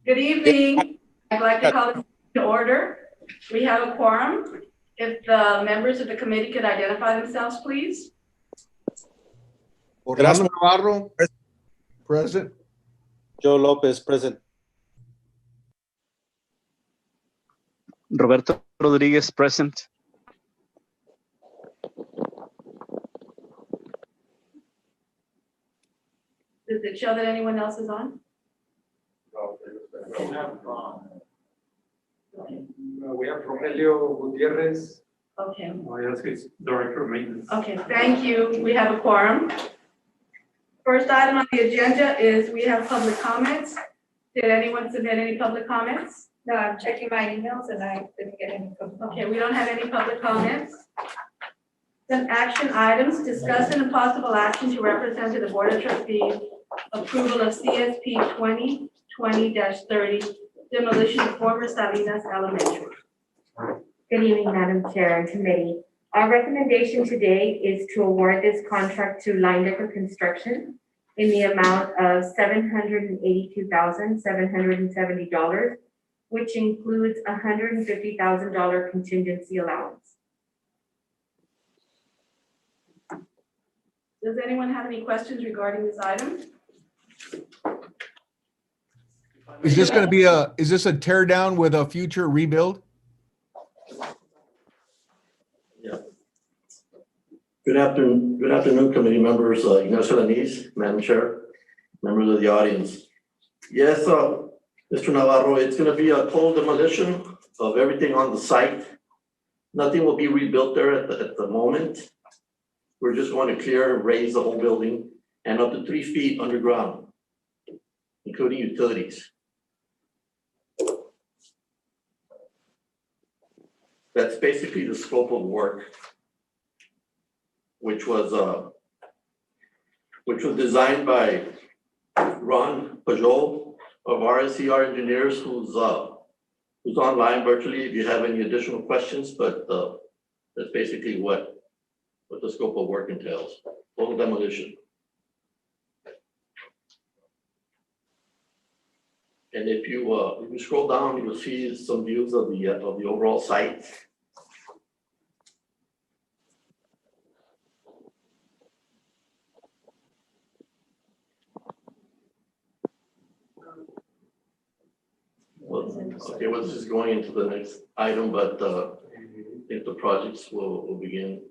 Good evening. I'd like to call this to order. We have a quorum. If the members of the committee could identify themselves, please. Orlando Navarro, present. Joe Lopez, present. Roberto Rodriguez, present. Does it show that anyone else is on? We have Rogelio Gutierrez. Okay. He's Director of Maintenance. Okay, thank you. We have a quorum. First item on the agenda is we have public comments. Did anyone submit any public comments? No, I'm checking my emails and I didn't get any. Okay, we don't have any public comments. Then action items, discuss and possible action to represent to the Board of Trustees approval of CSP 2020-30 demolition of former Salinas Elementary. Good evening, Madam Chair and Committee. Our recommendation today is to award this contract to Leyendecker Construction in the amount of $782,770, which includes a $150,000 contingency allowance. Does anyone have any questions regarding this item? Is this going to be is this a tear down with a future rebuild? Yeah. Good afternoon, committee members, Ignacio Lanis, Madam Chair, members of the audience. Yes, Mr. Navarro, it's going to be a total demolition of everything on the site. Nothing will be rebuilt there at the moment. We're just going to clear and raise the whole building and up to 3 feet underground, including utilities. That's basically the scope of work, which was designed by Ron Pajot of RSCR Engineers, who's online virtually if you have any additional questions, but that's basically what the scope of work entails. Total demolition. And if you scroll down, you will see some views of the overall site. Well, okay, well, this is going into the next item, but I think the projects will begin.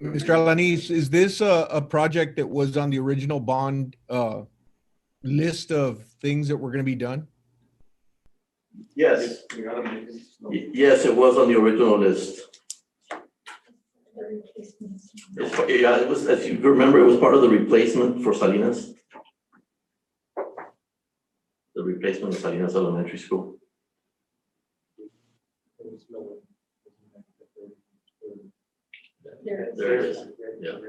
Mr. Alanis, is this a project that was on the original bond list of things that were going to be done? Yes. Yes, it was on the original list. Yeah, it was, as you remember, it was part of the replacement for Salinas. The replacement of Salinas Elementary School. There it is. Yeah.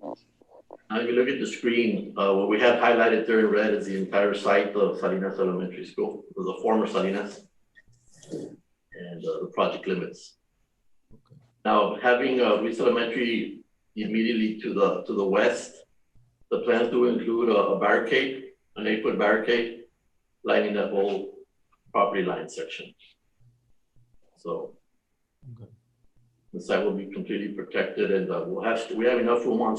Now, if you look at the screen, what we have highlighted there in red is the entire site of Salinas Elementary School, the former Salinas, and the project limits. Now, having Ruiz Elementary immediately to the west, the plans do include a barricade, an 8-foot barricade, lining that whole property line section. So. Okay. The site will be completely protected, and we have enough room on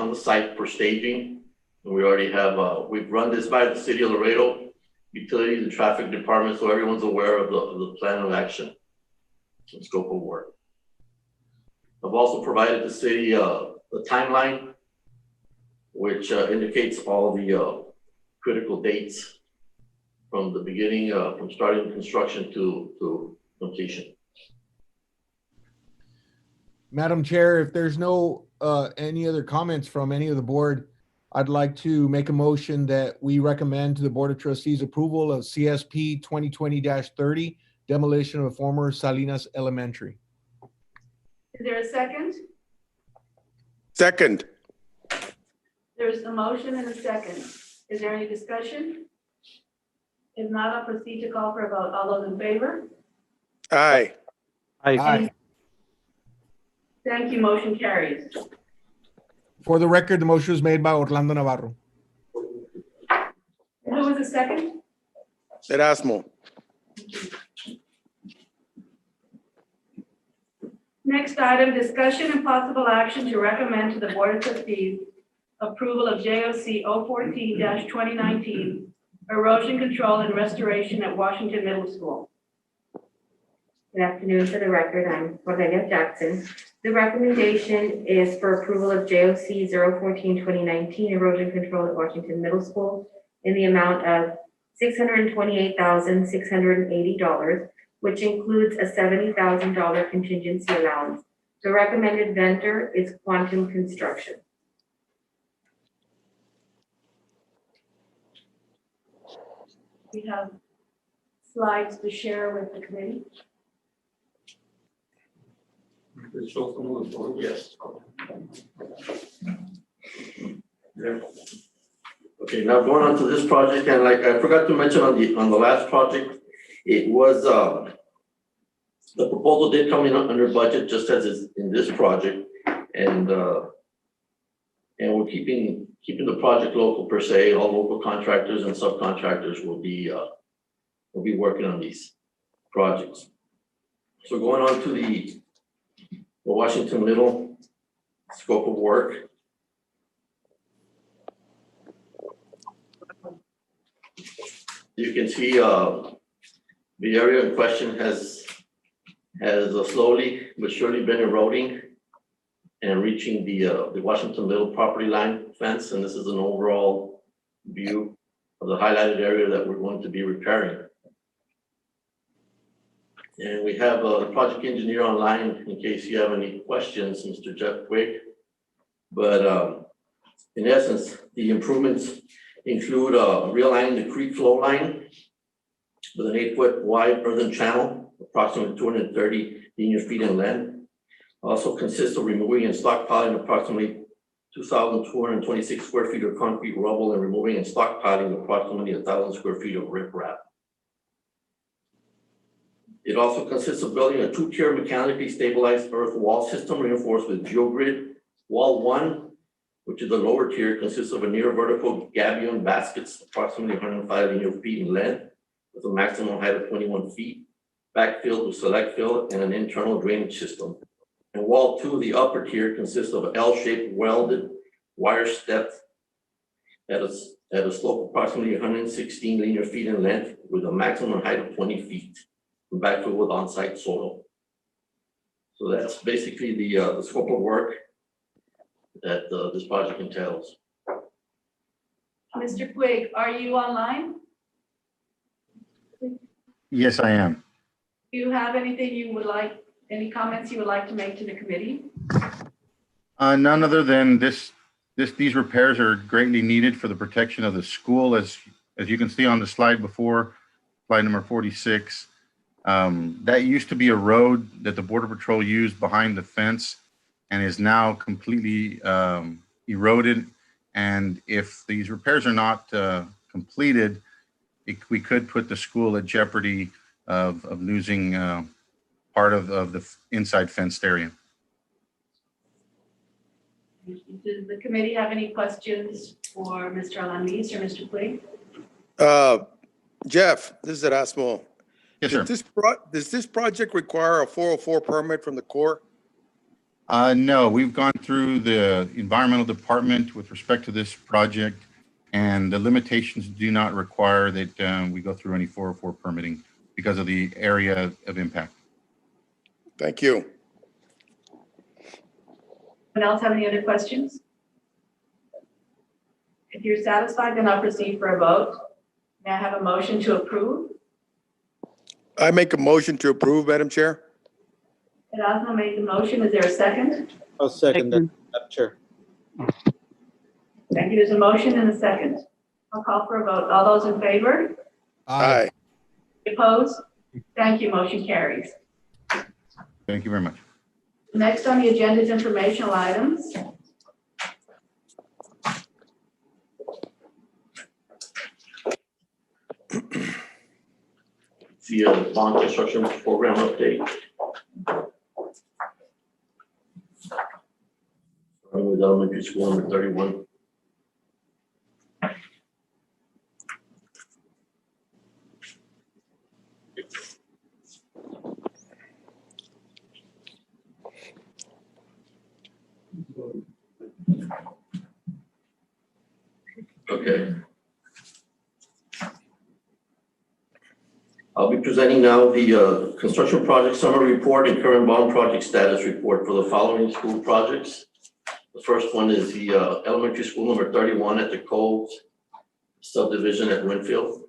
the site for staging. And we already have we've run this by the city of Laredo, utilities, and traffic department, so everyone's aware of the plan of action and scope of work. I've also provided the city a timeline, which indicates all the critical dates from the beginning, from starting construction to completion. Madam Chair, if there's no any other comments from any of the board, I'd like to make a motion that we recommend to the Board of Trustees approval of CSP 2020-30 demolition of a former Salinas Elementary. Is there a second? Second. There's a motion and a second. Is there any discussion? If not, I'll proceed to call for a vote. All those in favor? Aye. Aye. Thank you, motion carries. For the record, the motion was made by Orlando Navarro. Who was the second? Erasmo. Next item, discussion and possible action to recommend to the Board of Trustees approval of JOC 014-2019 erosion control and restoration at Washington Middle School. Good afternoon. For the record, I'm Cordelia Jackson. The recommendation is for approval of JOC 014-2019 erosion control at Washington Middle School in the amount of $628,680, which includes a $70,000 contingency allowance. The recommended vendor is Quantum Construction. We have slides to share with the committee. Show some of the board. Yes. There. Okay, now going on to this project, and like I forgot to mention on the last project, it was, the proposal did come in under budget, just as is in this project, and we're keeping the project local per se. All local contractors and subcontractors will be working on these projects. So going on to the Washington Middle scope of work. You can see the area in question has slowly but surely been eroding and reaching the Washington Middle property line fence, and this is an overall view of the highlighted area that we're going to be repairing. And we have the project engineer online in case you have any questions, Mr. Jeff Quigg. But in essence, the improvements include realigning the creek flow line with an 8-foot wide earthen channel, approximately 230 linear feet in length. Also consists of removing and stockpiling approximately 2,226 square feet of concrete rubble and removing and stockpiling approximately 1,000 square feet of riprap. It also consists of building a 2-tier mechanically stabilized earth wall system reinforced with geogrid. Wall 1, which is the lower tier, consists of a near vertical gabion baskets, approximately 105 linear feet in length, with a maximum height of 21 feet, backfilled with select fill and an internal drainage system. And wall 2, the upper tier, consists of L-shaped welded wire steps at a slope approximately 116 linear feet in length, with a maximum height of 20 feet. Backfilled with on-site soil. So that's basically the scope of work that this project entails. Mr. Quigg, are you online? Yes, I am. Do you have anything you would like, any comments you would like to make to the committee? None other than these repairs are greatly needed for the protection of the school. As you can see on the slide before, slide number 46, that used to be a road that the Border Patrol used behind the fence and is now completely eroded. And if these repairs are not completed, we could put the school at jeopardy of losing part of the inside fenced area. Does the committee have any questions for Mr. Alanis or Mr. Quigg? Jeff, this is Erasmo. Yes, sir. Does this project require a 404 permit from the Corps? No, we've gone through the environmental department with respect to this project, and the limitations do not require that we go through any 404 permitting because of the area of impact. Thank you. Anyone else have any other questions? If you're satisfied, then I'll proceed for a vote. May I have a motion to approve? I make a motion to approve, Madam Chair. Erasmo made the motion. Is there a second? I'll second that, Madam Chair. Thank you. There's a motion and a second. I'll call for a vote. All those in favor? Aye. Opposed? Thank you. Motion carries. Thank you very much. Next on the agenda is informational items. see a bond construction program update. Starting with elementary school number 31. Okay. I'll be presenting now the construction project summary report and current bond project status report for the following school projects. The first one is the elementary school number 31 at the Coves subdivision at Winfield.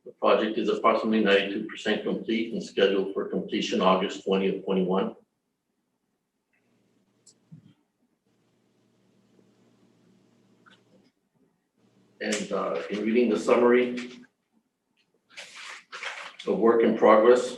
The project is approximately 92% complete and scheduled for completion August 20th, 21. And in reading the summary of work in progress,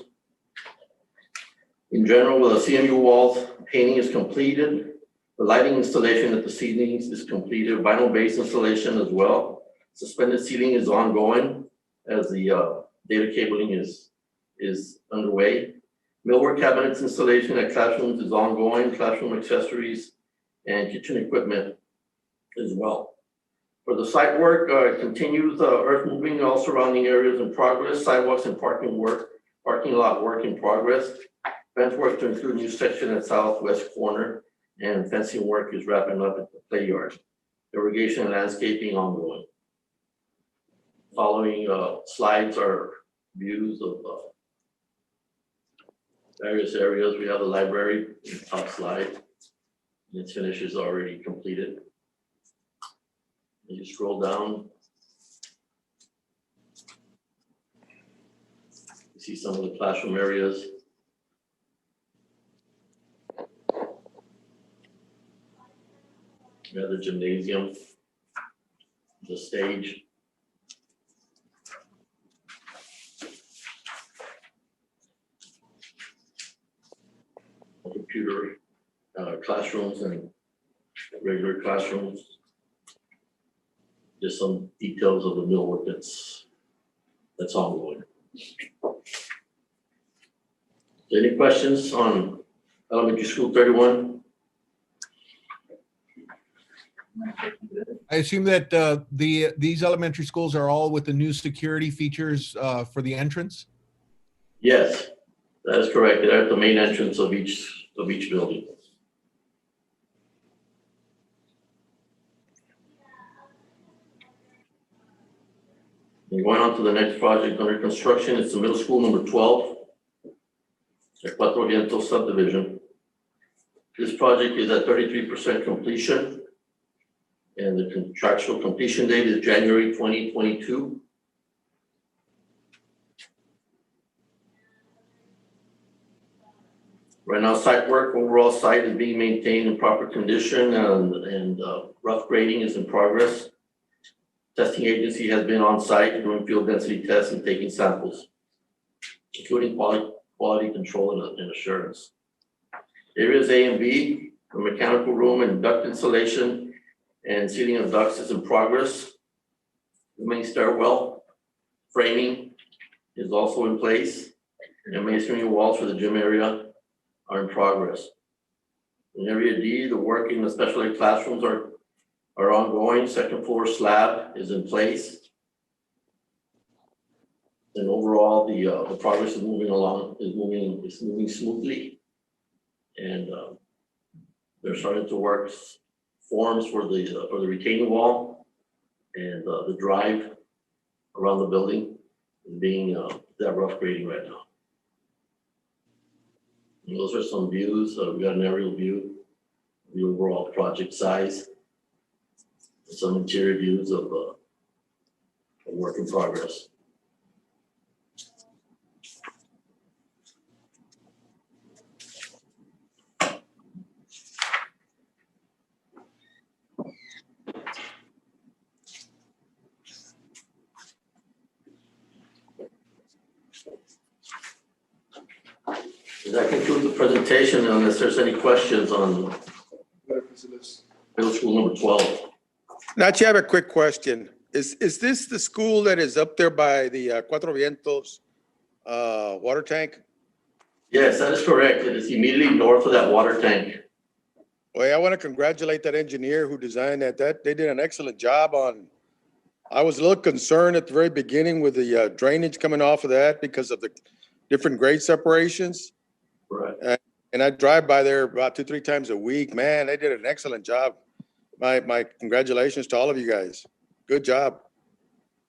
in general, the CMU walls painting is completed. The lighting installation at the ceilings is completed. Vinyl base installation as well. Suspended ceiling is ongoing as the data cabling is underway. Millwork cabinets installation at classrooms is ongoing. Classroom accessories and kitchen equipment as well. For the site work, continues earth moving in all surrounding areas in progress. Sidewalks and parking lot work in progress. Fence work to include new section at southwest corner, and fencing work is wrapping up at the play yard. Irrigation and landscaping ongoing. Following slides are views of various areas. We have the library in the top slide. Its finish is already completed. As you scroll down, you see some of the classroom areas. We have the gymnasium, the stage. Computer classrooms and regular classrooms. Just some details of the millwork that's ongoing. Any questions on elementary school 31? I assume that these elementary schools are all with the new security features for the entrance? Yes, that is correct. They're at the main entrance of each building. And going on to the next project under construction, it's the middle school number 12, at Cuatro Vientos subdivision. This project is at 33% completion, and the contractual completion date is January 2022. Right now, site work, overall site is being maintained in proper condition, and rough grading is in progress. Testing agency has been on site doing field density tests and taking samples, including quality control and assurance. Areas A and B, the mechanical room and duct installation and sealing of ducts is in progress. The main stairwell framing is also in place, and masonry walls for the gym area are in progress. In area D, the work in the special ed classrooms are ongoing. Second floor slab is in place. And overall, the progress is moving along, is moving smoothly. And they're starting to work forms for the retaining wall, and the drive around the building is being that rough grading right now. And those are some views. We got an aerial view of the overall project size. Some interior views of work in progress. That concludes the presentation, unless there's any questions on middle school number 12. Nachi, I have a quick question. Is this the school that is up there by the Cuatro Vientos water tank? Yes, that is correct. It is immediately north of that water tank. Well, I want to congratulate that engineer who designed that. They did an excellent job on, I was a little concerned at the very beginning with the drainage coming off of that because of the different grade separations. Right. And I drive by there about 2-3 times a week. Man, they did an excellent job. My congratulations to all of you guys. Good job.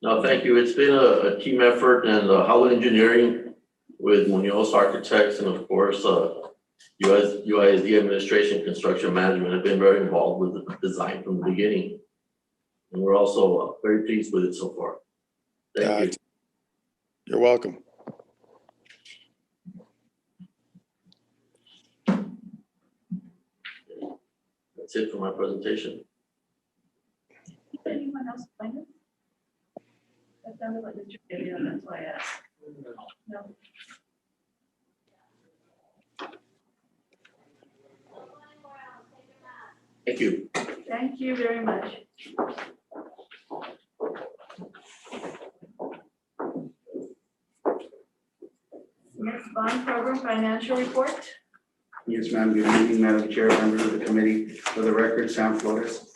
No, thank you. It's been a team effort, and Howell Engineering with Munoz Architects and of course, UISD Administration Construction Management have been very involved with the design from the beginning. And we're also very pleased with it so far. Thank you. You're welcome. That's it for my presentation. Anyone else find it? That sounded like Mr. Video, that's why I asked. No. Thank you. Thank you very much. Next, bond program financial report. Yes, ma'am. Good evening, Madam Chair, members of the committee. For the record, Sam Flores.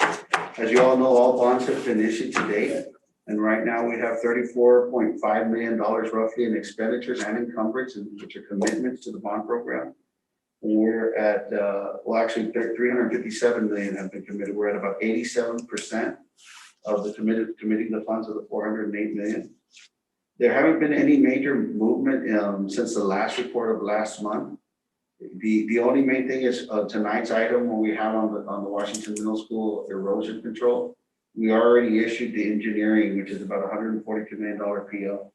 As you all know, all bonds have been issued to date. And right now we have $34.5 million roughly in expenditures and encumbrance, which are commitments to the bond program. We're at, well, actually 357 million have been committed. We're at about 87% of the committing the funds of the 408 million. There haven't been any major movement since the last report of last month. The only main thing is tonight's item when we have on the Washington Middle School erosion control. We already issued the engineering, which is about $142 million PO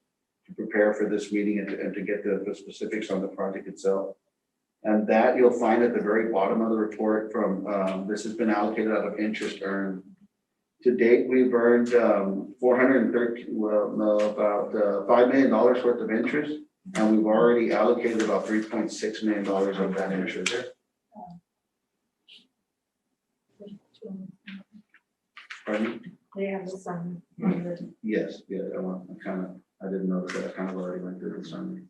to prepare for this meeting and to get the specifics on the project itself. And that you'll find at the very bottom of the report from, this has been allocated out of interest earned. To date, we've earned about $5 million worth of interest, and we've already allocated about $3.6 million of that interest. Pardon? They have the sun. Yes, yeah, I didn't notice that. I kind of already went through the summary.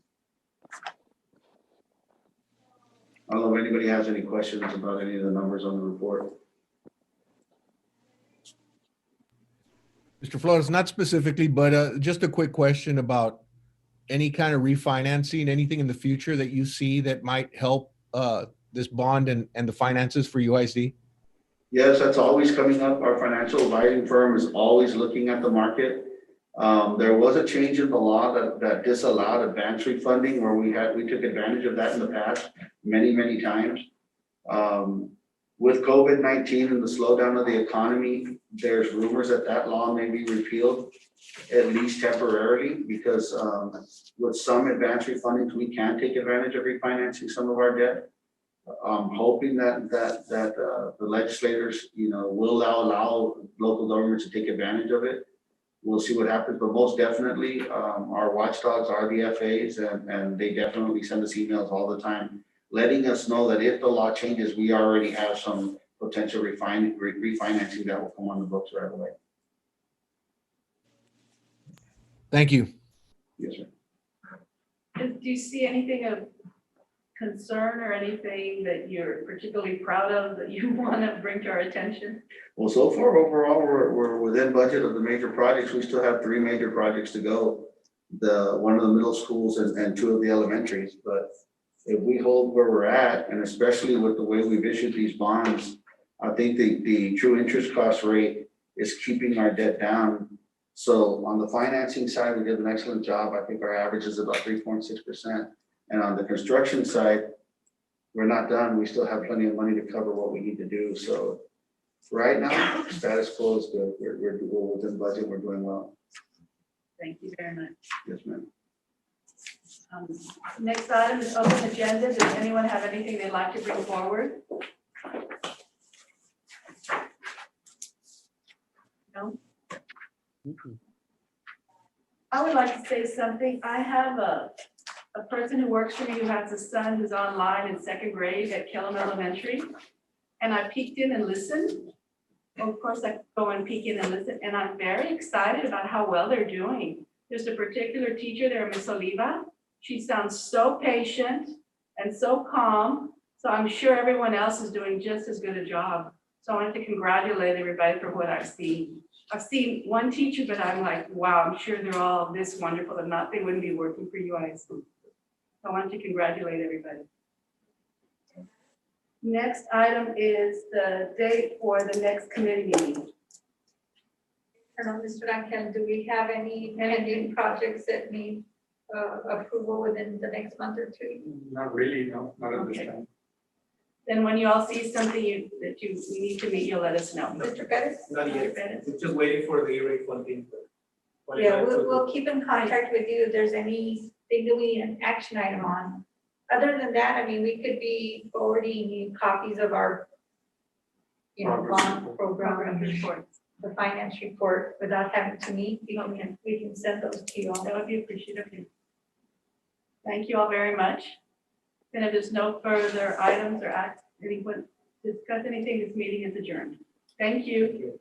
I don't know if anybody has any questions about any of the numbers on the report. Mr. Flores, not specifically, but just a quick question about any kind of refinancing, anything in the future that you see that might help this bond and the finances for UISD? Yes, that's always coming up. Our financial advising firm is always looking at the market. There was a change in the law that disallowed advance refunding where we took advantage of that in the past many times. With COVID-19 and the slowdown of the economy, there's rumors that law may be repealed, at least temporarily, because with some advance refundings, we can take advantage of refinancing some of our debt. I'm hoping that the legislators, will allow local governments to take advantage of it. We'll see what happens, but most definitely, our watchdogs are the FAs, and they definitely send us emails all the time, letting us know that if the law changes, we already have some potential refinancing that will come on the books right away. Thank you. Yes, sir. Do you see anything of concern or anything that you're particularly proud of that you want to bring to our attention? Well, so far overall, we're within budget of the major projects. We still have 3 major projects to go. One of the middle schools and 2 of the elementaries. But if we hold where we're at, and especially with the way we've issued these bonds, I think the true interest cost rate is keeping our debt down. So on the financing side, we did an excellent job. I think our average is about 3.6%. And on the construction side, we're not done. We still have plenty of money to cover what we need to do. So right now, status quo is good. We're within budget. We're doing well. Thank you very much. Yes, ma'am. Next item is open agenda. Does anyone have anything they'd like to bring forward? No? I would like to say something. I have a person who works for me who has a son who's online in 2nd grade at Kellam Elementary. And I peeked in and listened. Well, of course, I go and peek in and listen, and I'm very excited about how well they're doing. There's a particular teacher there, Miss Oliva. She sounds so patient and so calm. So I'm sure everyone else is doing just as good a job. So I wanted to congratulate everybody for what I've seen. I've seen one teacher, but I'm like, wow, I'm sure they're all this wonderful and not, they wouldn't be working for you, I assume. So I wanted to congratulate everybody. Next item is the date for the next committee meeting. I don't know, Mr. Duncan, do we have any pending projects that need approval within the next month or two? Not really, no, not at this Okay. time. Then when you all see something that you need to meet, you'll let us know. Mr. Pettis? Not Mr. yet. Pettis? We're just waiting for the E-rate funding. Yeah, we'll keep in contact with you if there's anything that we need an action item on. Other than that, I mean, we could be forwarding you copies of our, bond Program program, reports. the finance report without having to meet. We can send those to you all. That would be appreciative. Thank you all very much. And if there's no further items or acts, anyone discuss anything, this meeting is adjourned. Thank you.